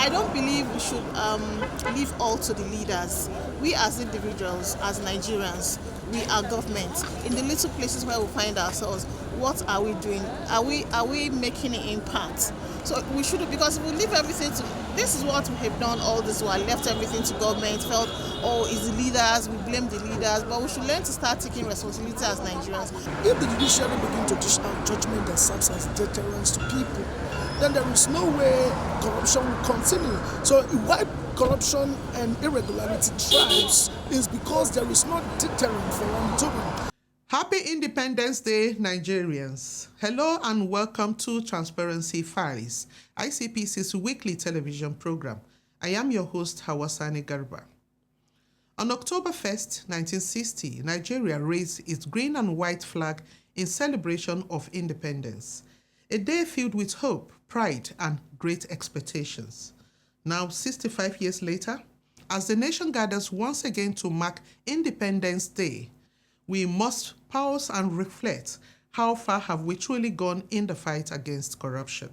I don't believe we should leave all to the leaders. We as individuals, as Nigerians, we are government. In the little places where we find ourselves, what are we doing? Are we making an impact? So we should, because if we leave everything to, this is what we have done all this while, left everything to government, felt, oh, it's the leaders, we blame the leaders, but we should learn to start taking responsibility as Nigerians. If the judiciary begin to dish out judgment that serves as deterrence to people, then there is no way corruption will continue. So why corruption and irregularity thrives is because there is no deterrent for wrongdoing. Happy Independence Day, Nigerians. Hello and welcome to Transparency Files, ICPC's weekly television program. I am your host, Hawasani Garba. On October 1st, 1960, Nigeria raised its green and white flag in celebration of independence, a day filled with hope, pride, and great expectations. Now, 65 years later, as the nation gathers once again to mark Independence Day, we must pause and reflect, how far have we truly gone in the fight against corruption?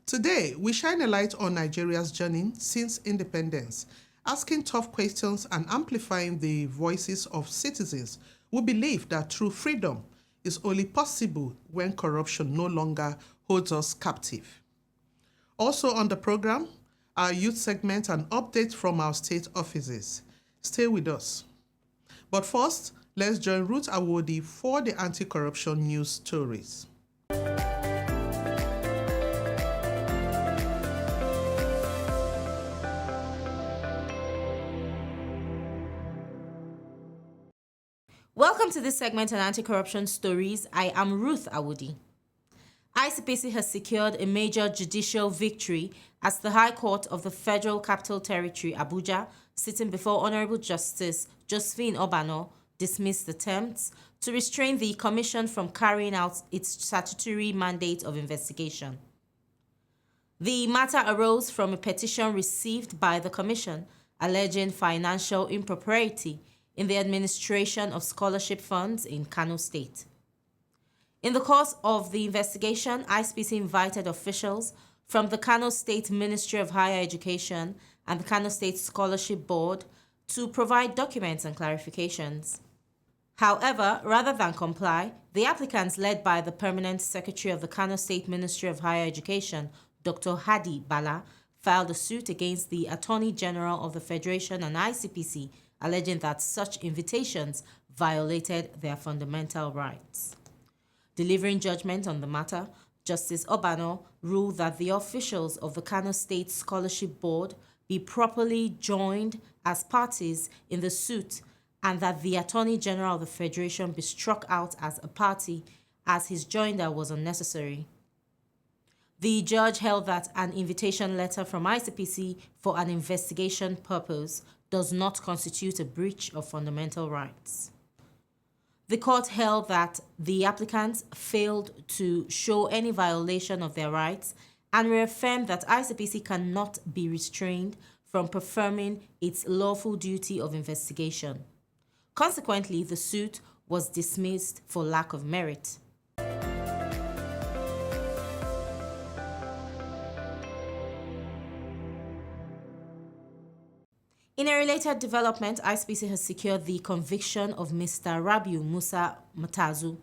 Today, we shine a light on Nigeria's journey since independence, asking tough questions and amplifying the voices of citizens who believe that true freedom is only possible when corruption no longer holds us captive. Also on the program, our youth segment and updates from our state offices. Stay with us. But first, let's join Ruth Awodi for the anti-corruption news stories. Welcome to this segment on anti-corruption stories. I am Ruth Awodi. ICPC has secured a major judicial victory as the High Court of the Federal Capital Territory, Abuja, sitting before Honorable Justice Josephine Obano, dismissed attempts to restrain the Commission from carrying out its statutory mandate of investigation. The matter arose from a petition received by the Commission alleging financial impropriety in the administration of scholarship funds in Kano State. In the course of the investigation, ICPC invited officials from the Kano State Ministry of Higher Education and the Kano State Scholarship Board to provide documents and clarifications. However, rather than comply, the applicants led by the Permanent Secretary of the Kano State Ministry of Higher Education, Dr. Hadi Bala, filed a suit against the Attorney General of the Federation and ICPC, alleging that such invitations violated their fundamental rights. Delivering judgment on the matter, Justice Obano ruled that the officials of the Kano State Scholarship Board be properly joined as parties in the suit and that the Attorney General of the Federation be struck out as a party as his joinder was unnecessary. The judge held that an invitation letter from ICPC for an investigation purpose does not constitute a breach of fundamental rights. The court held that the applicants failed to show any violation of their rights and reaffirmed that ICPC cannot be restrained from performing its lawful duty of investigation. Consequently, the suit was dismissed for lack of merit. In a related development, ICPC has secured the conviction of Mr. Rabiu Musa Matazu,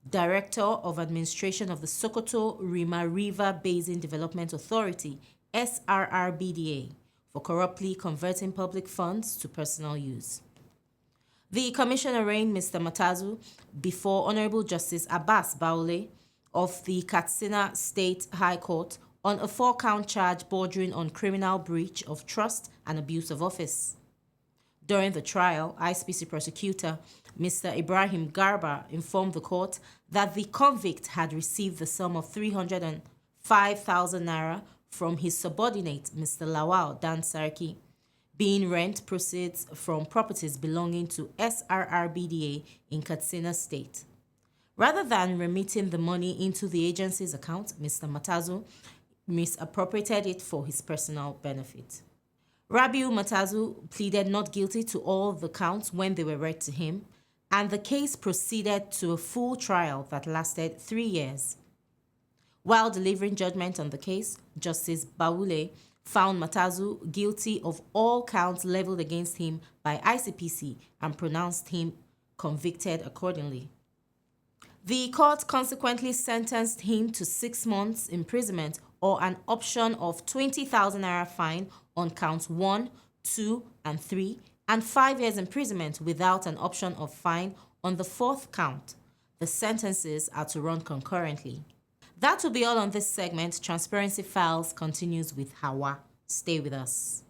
Director of Administration of the Sokoto Rima River Basin Development Authority, SRRBDA, for corruptly converting public funds to personal use. The commission arraigned Mr. Matazu before Honorable Justice Abbas Baule of the Katsina State High Court on a 4-count charge bordering on criminal breach of trust and abuse of office. During the trial, ICPC prosecutor Mr. Ibrahim Garba informed the court that the convict had received the sum of 305,000 naira from his subordinate, Mr. Lawal Dan Sarki, being rent proceeds from properties belonging to SRRBDA in Katsina State. Rather than remitting the money into the agency's account, Mr. Matazu misappropriated it for his personal benefit. Rabiu Matazu pleaded not guilty to all the counts when they were read to him, and the case proceeded to a full trial that lasted 3 years. While delivering judgment on the case, Justice Baule found Matazu guilty of all counts leveled against him by ICPC and pronounced him convicted accordingly. The court consequently sentenced him to 6 months imprisonment or an option of 20,000 naira fine on counts 1, 2, and 3, and 5 years imprisonment without an option of fine on the 4th count. The sentences are to run concurrently. That will be all on this segment. Transparency Files continues with Hawa. Stay with us.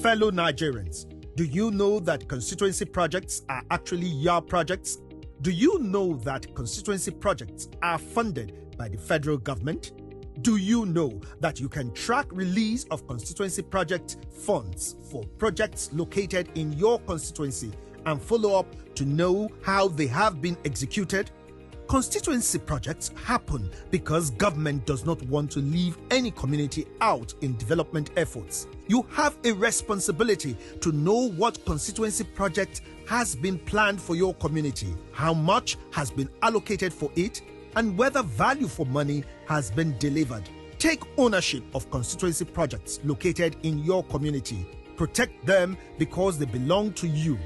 Fellow Nigerians, do you know that constituency projects are actually your projects? Do you know that constituency projects are funded by the federal government? Do you know that you can track release of constituency project funds for projects located in your constituency and follow up to know how they have been executed? Constituency projects happen because government does not want to leave any community out in development efforts. You have a responsibility to know what constituency project has been planned for your community, how much has been allocated for it, and whether value for money has been delivered. Take ownership of constituency projects located in your community. Protect them because they belong to you.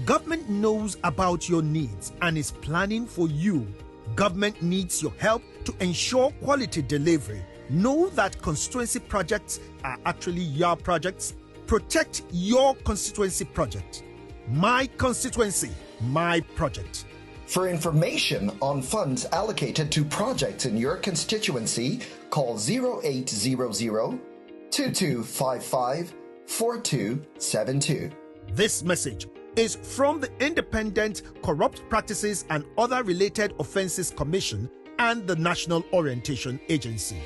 Government knows about your needs and is planning for you. Government needs your help to ensure quality delivery. Know that constituency projects are actually your projects. Protect your constituency project. My constituency, my project. For information on funds allocated to projects in your constituency, call 0800 2255 4272. This message is from the Independent Corrupt Practices and Other Related Offences Commission and the National Orientation Agency.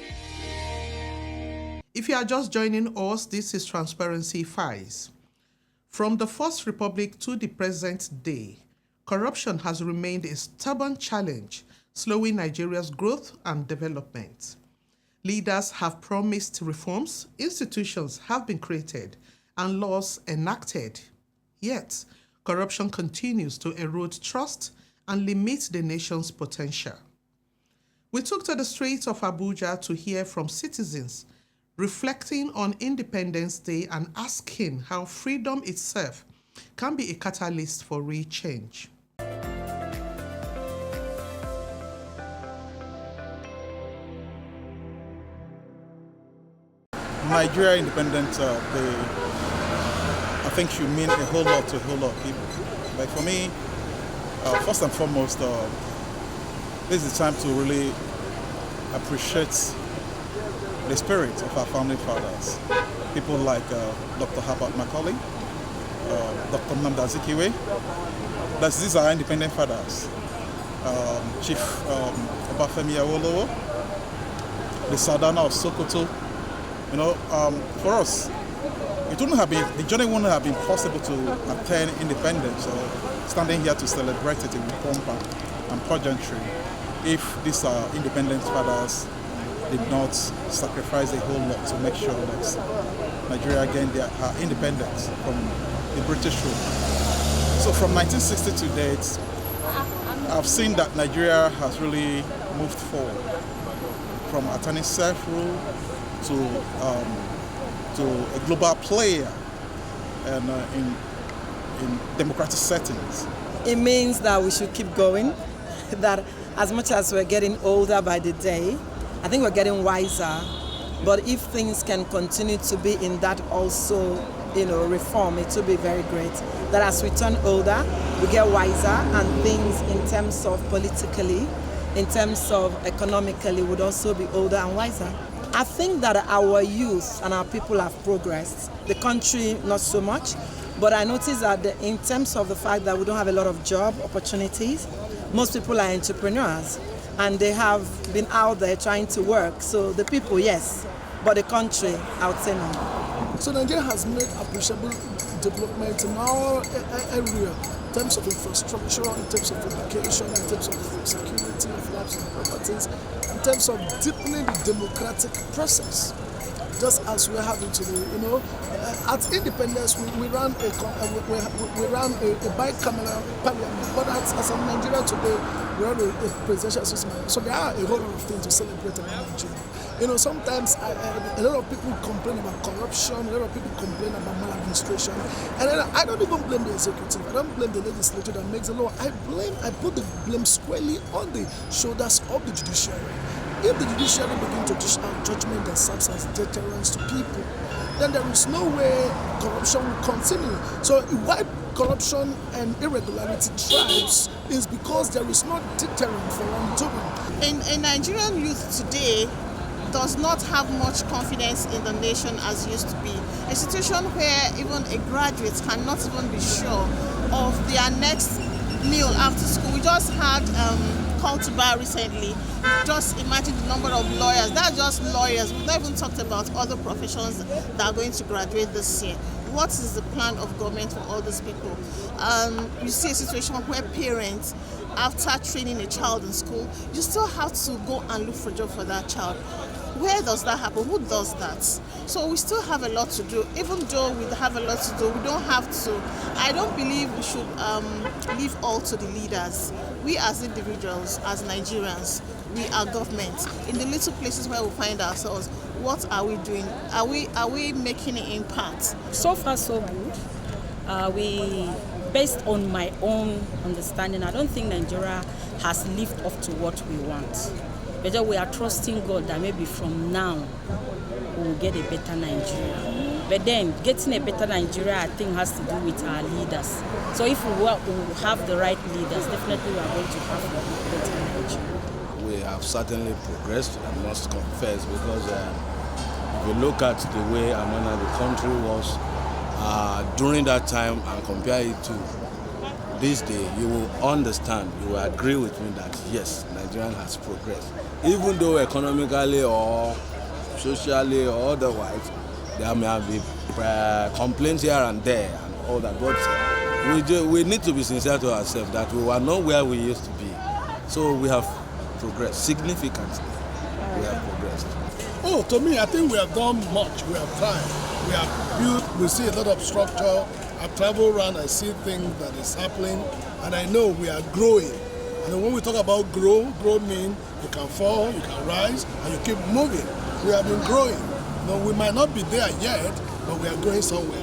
If you are just joining us, this is Transparency Files. From the First Republic to the present day, corruption has remained a stubborn challenge, slowing Nigeria's growth and development. Leaders have promised reforms, institutions have been created, and laws enacted. Yet, corruption continues to erode trust and limit the nation's potential. We took to the streets of Abuja to hear from citizens reflecting on Independence Day and asking how freedom itself can be a catalyst for real change. Nigeria Independence Day, I think should mean a whole lot to a whole lot of people. But for me, first and foremost, this is the time to really appreciate the spirit of our founding fathers. People like Dr. Herbert Macaulay, Dr. Nnamdi Azikiwe. These are our independent fathers. Chief Obafemi Awolowo, the Sardana of Sokoto. You know, for us, the journey wouldn't have been possible to attain independence or standing here to celebrate it in pomp and pageantry if these independent fathers did not sacrifice a whole lot to make sure that Nigeria gained her independence from the British rule. So from 1960 to date, I've seen that Nigeria has really moved forward from attaining self-rule to a global player and in democratic settings. It means that we should keep going, that as much as we're getting older by the day, I think we're getting wiser, but if things can continue to be in that also, reform, it will be very great. That as we turn older, we get wiser and things in terms of politically, in terms of economically would also be older and wiser. I think that our youth and our people have progressed. The country, not so much, but I notice that in terms of the fact that we don't have a lot of job opportunities, most people are entrepreneurs and they have been out there trying to work. So the people, yes, but the country, I would say no. So Nigeria has made appreciable development in our area, in terms of infrastructure, in terms of education, in terms of security of lives and properties, in terms of deepening the democratic process. Just as we're having today, at independence we ran a bicameral parliament, but as in Nigeria today, we run a presidential system. So there are a whole lot of things to celebrate in Nigeria. Sometimes a lot of people complain about corruption, a lot of people complain about maladministration, and then I don't even blame the executive, I don't blame the legislature that makes the law. I put the blame squarely on the shoulders of the judiciary. If the judiciary begin to dish out judgment that serves as deterrence to people, then there is no way corruption will continue. So why corruption and irregularity thrives is because there is no deterrent for wrongdoing. In Nigerian youth today does not have much confidence in the nation as used to be. A situation where even a graduate cannot even be sure of their next meal after school. We just had call to bar recently. Just imagine the number of lawyers. That's just lawyers. We've not even talked about other professions that are going to graduate this year. What is the plan of government for all these people? You see a situation where parents, after training a child in school, you still have to go and look for a job for that child. Where does that happen? Who does that? So we still have a lot to do. Even though we have a lot to do, we don't have to. I don't believe we should leave all to the leaders. We as individuals, as Nigerians, we are government. In the little places where we find ourselves, what are we doing? Are we making an impact? So far, so good. Based on my own understanding, I don't think Nigeria has lived up to what we want. But we are trusting God that maybe from now we will get a better Nigeria. But then getting a better Nigeria, I think, has to do with our leaders. So if we have the right leaders, definitely we are going to have a better Nigeria. We have certainly progressed, I must confess, because if you look at the way the country was during that time and compare it to this day, you will understand, you will agree with me that yes, Nigeria has progressed. Even though economically or socially or otherwise, there may be complaints here and there and all that, but we need to be sincere to ourselves that we were not where we used to be. So we have progressed significantly. We have progressed. Oh, to me, I think we have done much. We have tried. We have built, we see a lot of structure. I travel around, I see things that is happening, and I know we are growing. And when we talk about grow means you can fall, you can rise, and you keep moving. We have been growing. We might not be there yet, but we are going somewhere.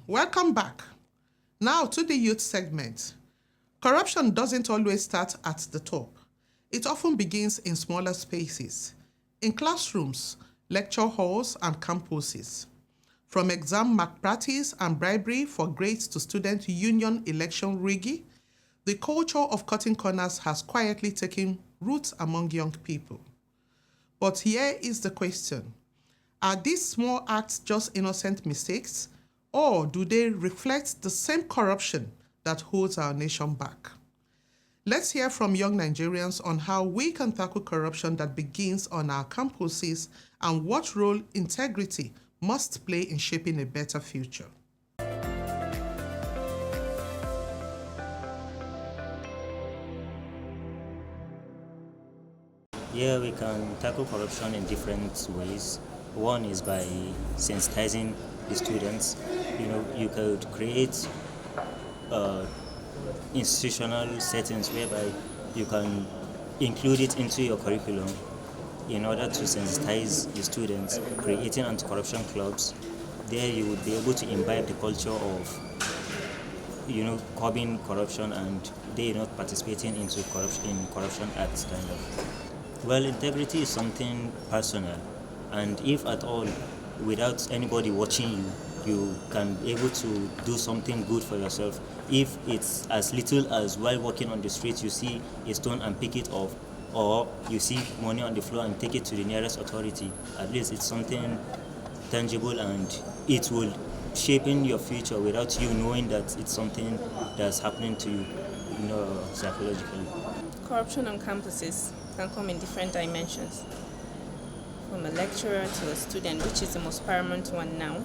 Welcome back. Now to the youth segment. Corruption doesn't always start at the top. It often begins in smaller spaces, in classrooms, lecture halls, and campuses. From exam malpractice and bribery for grades to student union election rigging, the culture of cutting corners has quietly taken root among young people. But here is the question. Are these small acts just innocent mistakes, or do they reflect the same corruption that holds our nation back? Let's hear from young Nigerians on how we can tackle corruption that begins on our campuses and what role integrity must play in shaping a better future. Yeah, we can tackle corruption in different ways. One is by sensitizing the students. You could create institutional settings whereby you can include it into your curriculum in order to sensitize the students, creating anti-corruption clubs. There you would be able to imbibe the culture of, curbing corruption and they not participating into corruption acts kind of. Well, integrity is something personal, and if at all, without anybody watching you, you can be able to do something good for yourself. If it's as little as while walking on the street, you see a stone and pick it off, or you see money on the floor and take it to the nearest authority, at least it's something tangible and it will shape in your future without you knowing that it's something that's happening to you, psychologically. Corruption on campuses can come in different dimensions, from a lecturer to a student, which is the most paramount one now.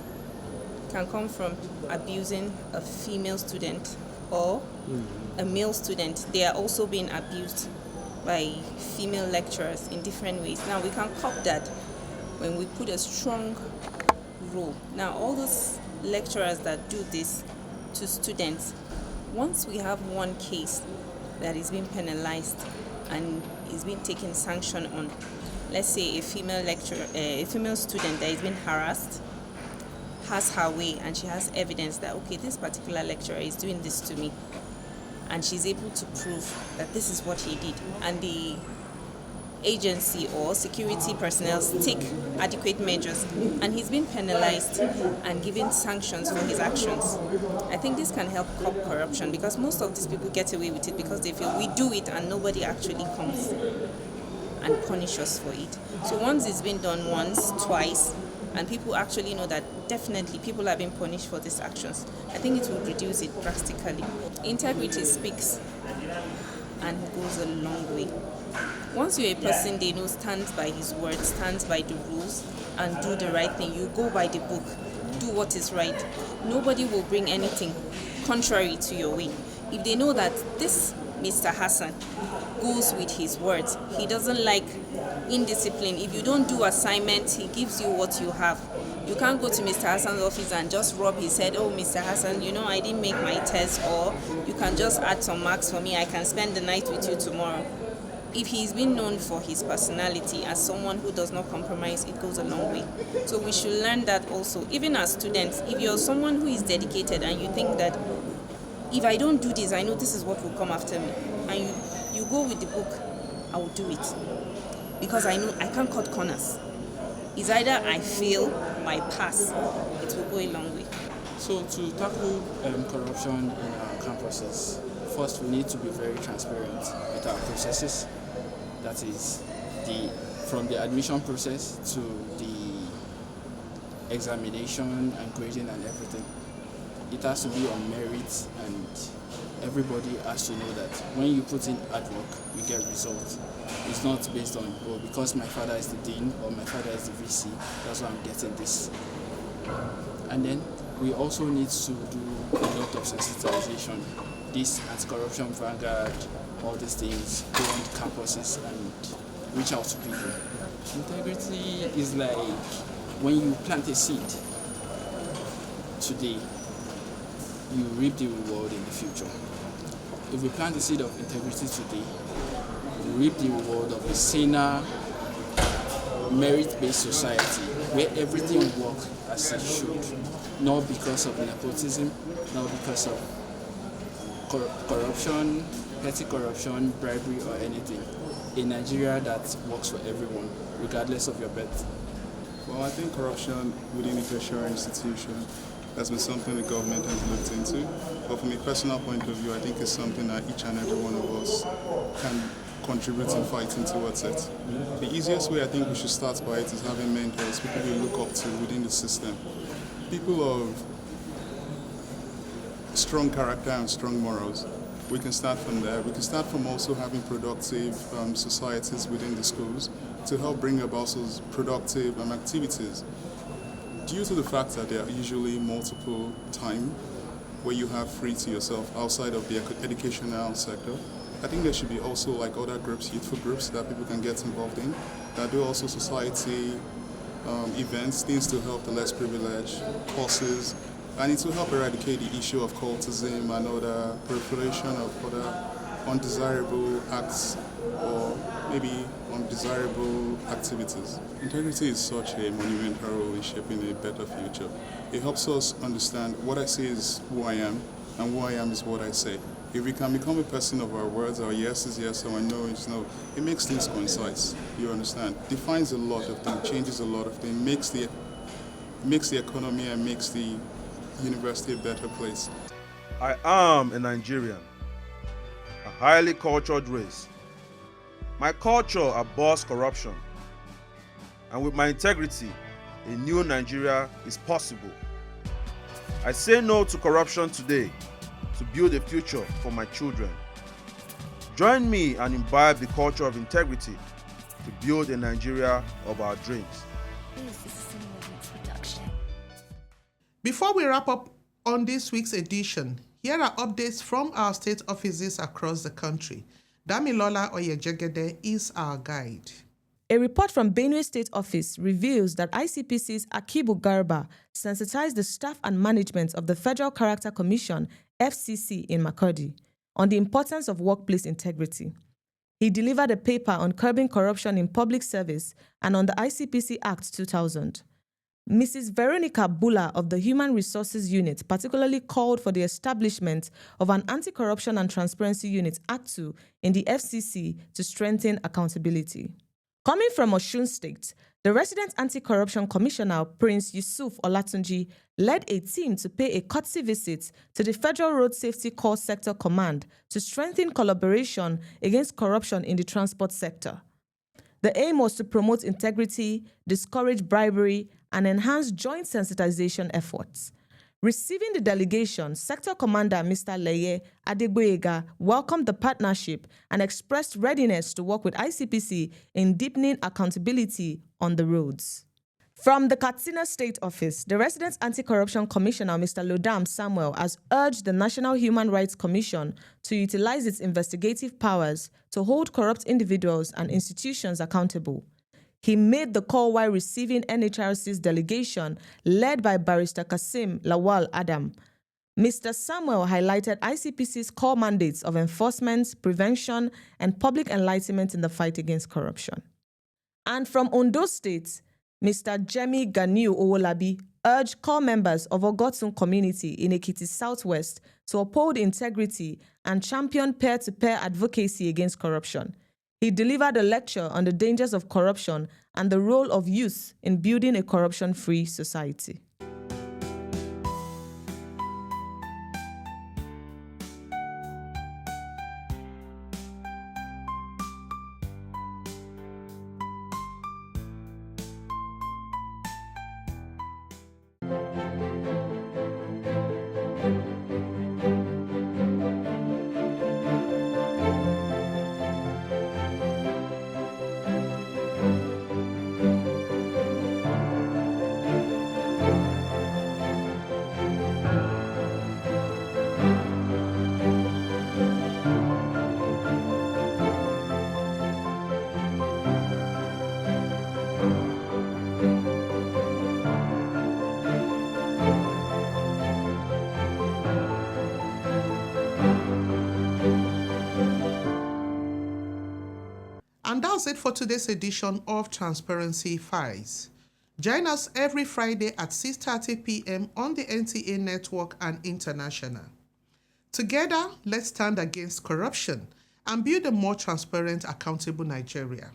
Can come from abusing a female student or a male student. They are also being abused by female lecturers in different ways. Now we can curb that when we put a strong rule. Now all those lecturers that do this to students, Once we have one case that is being penalized and is being taken sanction on, let's say a female lecturer, a female student that is being harassed, has her way and she has evidence that, okay, this particular lecturer is doing this to me, and she's able to prove that this is what he did, and the agency or security personnel take adequate measures and he's been penalized and given sanctions for his actions, I think this can help curb corruption, because most of these people get away with it because they feel we do it and nobody actually comes and punish us for it. So once it's been done once, twice, and people actually know that definitely people are being punished for these actions, I think it will reduce it drastically. Integrity speaks and goes a long way. Once you're a person they know stands by his word, stands by the rules, and do the right thing, you go by the book, do what is right, nobody will bring anything contrary to your way. If they know that this Mr. Hassan goes with his words, he doesn't like indiscipline, if you don't do assignment, he gives you what you have. You can't go to Mr. Hassan's office and just rub his head, oh, Mr. Hassan, I didn't make my test, or you can just add some marks for me, I can spend the night with you tomorrow. If he's been known for his personality as someone who does not compromise, it goes a long way. So we should learn that also. Even as students, if you're someone who is dedicated and you think that if I don't do this, I know this is what will come after me, and you go with the book, I will do it. Because I know I can't cut corners. It's either I fail or I pass. It will go a long way. So to tackle corruption in our campuses, first we need to be very transparent with our processes. That is, from the admission process to the examination and grading and everything. It has to be on merit, and everybody has to know that when you put in hard work, you get results. It's not based on, because my father is the dean or my father is the VC, that's why I'm getting this. And then we also need to do a lot of sensitization. This anti-corruption vanguard, all these things, go on campuses and reach out to people. Integrity is like when you plant a seed today, you reap the reward in the future. If we plant the seed of integrity today, we reap the reward of a saner, merit-based society where everything works as it should, not because of nepotism, not because of corruption, petty corruption, bribery, or anything. A Nigeria that works for everyone, regardless of your birth. Well, I think corruption within a tertiary institution has been something the government has looked into. But from a personal point of view, I think it's something that each and every one of us can contribute in fighting towards it. The easiest way I think we should start by it is having mentors, people we look up to within the system. People of strong character and strong morals. We can start from there. We can start from also having productive societies within the schools to help bring about those productive activities. Due to the fact that there are usually multiple time where you have free to yourself outside of the educational sector, I think there should be also like other groups, youthful groups that people can get involved in, that do also society events, things to help the less privileged, courses, and it will help eradicate the issue of cultism and other proliferation of other undesirable acts or maybe undesirable activities. Integrity is such a monumental role in shaping a better future. It helps us understand what I say is who I am, and who I am is what I say. If we can become a person of our words, our yes is yes, our no is no, it makes things concise, you understand? Defines a lot of things, changes a lot of things, makes the economy and makes the university a better place. I am a Nigerian, a highly cultured race. My culture abhors corruption, and with my integrity, a new Nigeria is possible. I say no to corruption today to build a future for my children. Join me and imbibe the culture of integrity to build a Nigeria of our dreams. Before we wrap up on this week's edition, here are updates from our state offices across the country. Damilola Oyejegede is our guide. A report from Benue State Office reveals that ICPC's Akibu Garba sensitized the staff and management of the Federal Character Commission FCC in Makurdi, on the importance of workplace integrity. He delivered a paper on curbing corruption in public service and on the ICPC Act 2000. Mrs. Veronica Bula of the Human Resources Unit particularly called for the establishment of an Anti-Corruption and Transparency Unit Act 2 in the FCC to strengthen accountability. Coming from Osun State, the resident Anti-Corruption Commissioner, Prince Yusuf Olatunji, led a team to pay a courtesy visit to the Federal Road Safety Corps Sector Command to strengthen collaboration against corruption in the transport sector. The aim was to promote integrity, discourage bribery, and enhance joint sensitization efforts. Receiving the delegation, Sector Commander Mr. Leye Adegboyega welcomed the partnership and expressed readiness to work with ICPC in deepening accountability on the roads. From the Katsina State Office, the Resident Anti-Corruption Commissioner, Mr. Lodam Samuel, has urged the National Human Rights Commission to utilize its investigative powers to hold corrupt individuals and institutions accountable. He made the call while receiving NHRC's delegation led by Barrister Kasim Lawal Adam. Mr. Samuel highlighted ICPC's core mandates of enforcement, prevention, and public enlightenment in the fight against corruption. And from Ondo State, Mr. Jemi Ganiu Owolabi urged core members of Ogotun community in Ekiti Southwest to uphold integrity and champion peer-to-peer advocacy against corruption. He delivered a lecture on the dangers of corruption and the role of youth in building a corruption-free society. And that's it for today's edition of Transparency Files. Join us every Friday at 6:30 p.m. on the NTA network and international. Together, let's stand against corruption and build a more transparent, accountable Nigeria.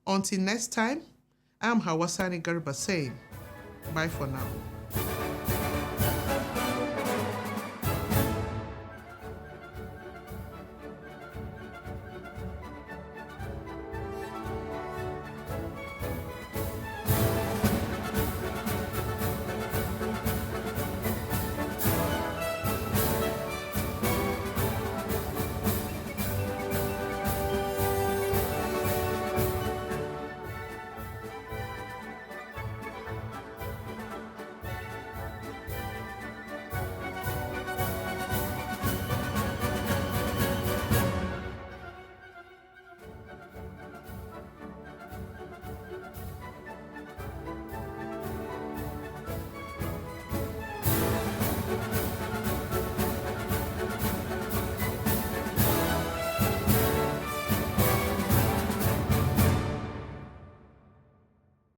Until next time, I'm Hawasani Garba saying bye for now.